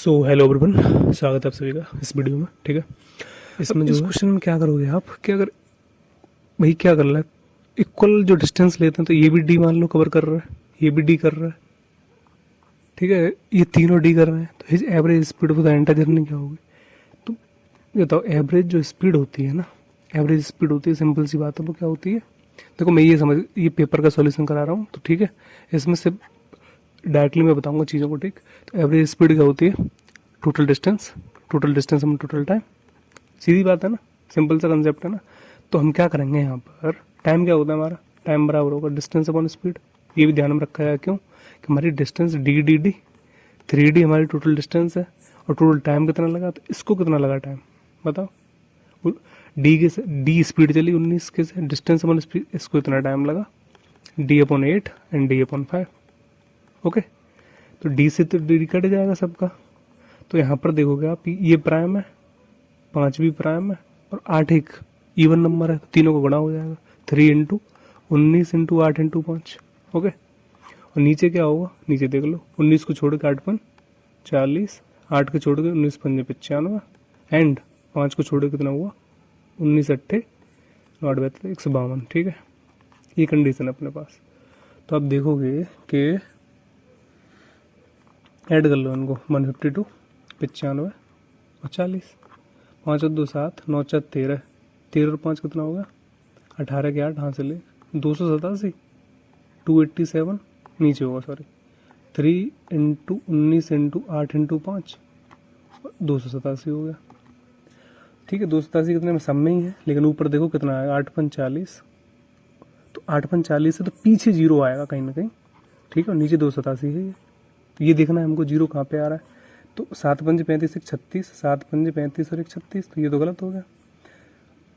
So hello everyone, स्वागत है आप सभी का इस वीडियो में। ठीक है, इसमें जो क्वेश्चन में क्या करोगे आप कि अगर भाई क्या कर रहा है, इक्वल जो डिस्टेंस लेते हैं तो ये भी डी मान लो कवर कर रहा है, ये भी डी कर रहा है। ठीक है, ये तीनों डी कर रहे हैं तो his average speed of the entire journey क्या होगी। तो ये बताओ, एवरेज जो स्पीड होती है ना, एवरेज स्पीड होती है, सिंपल सी बात है, वो क्या होती है। देखो मैं ये पेपर का सॉल्यूशन करा रहा हूँ तो ठीक है, इसमें से डायरेक्टली मैं बताऊंगा चीज़ों को। ठीक, तो एवरेज स्पीड क्या होती है, टोटल डिस्टेंस हम टोटल टाइम, सीधी बात है ना, सिंपल सा कंसेप्ट है ना। तो हम क्या करेंगे यहाँ पर, टाइम क्या होता है हमारा, टाइम बराबर होगा डिस्टेंस अपॉन स्पीड। ये भी ध्यान में रखा है, क्यों कि हमारी distance D D D 3D हमारी टोटल डिस्टेंस है, और टोटल टाइम कितना लगा, तो इसको कितना लगा टाइम बताओ। डी स्पीड चली 19 के से, डिस्टेंस अपॉन स्पीड, इसको इतना टाइम लगा, D upon 8 and D upon 5। Okay, तो डी से तो डी कट जाएगा सबका। तो यहाँ पर देखोगे आप, ये प्राइम है, 5 भी प्राइम है, और 8 एक इवन नंबर है, तो तीनों को गुणा हो जाएगा, 3 इंटू 19 इंटू 8 इंटू 5। ओके, और नीचे क्या होगा, नीचे देख लो, 19 को छोड़ के 8 पन 40, 8 को छोड़ के 19 पंजे 95, एंड 5 को छोड़ के कितना हुआ, 19 अट्ठे 8 बहत्तर 152। ठीक है, ये कंडीशन है अपने पास। तो आप देखोगे कि ऐड कर लो इनको, 152 95 और 40, 5 और 2 7, 9 4 13, 13 और 5 कितना होगा, 18 के 8 हासिल है 287, 287 नीचे होगा, सॉरी 3 इंटू 19 इंटू 8 इंटू 5, 287 हो गया। ठीक है, 287 कितने में सब में ही है, लेकिन ऊपर देखो कितना आएगा, 8 5 40, तो 8 5 40 से तो पीछे जीरो आएगा कहीं ना कहीं। ठीक है, और नीचे 287 है, ये देखना है हमको जीरो कहाँ पे आ रहा है। तो 7 पंजे 35 1 36, 7 पंजे 35 और 1 36, तो ये तो गलत हो गया,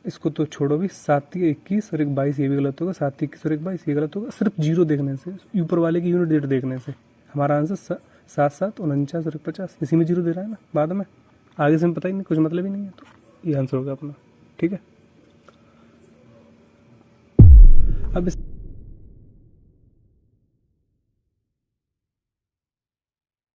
इसको तो छोड़ो भी, 7 3 21 और 1 22, ये भी गलत होगा, 7 21 और 1 22 ये गलत होगा। सिर्फ जीरो देखने से, ऊपर वाले की यूनिट डेट देखने से हमारा आंसर 7 7 49 और 50, इसी में जीरो दे रहा है ना, बाद में आगे से हमें पता ही नहीं, कुछ मतलब ही नहीं है, तो ये आंसर होगा अपना। ठीक है, अब इस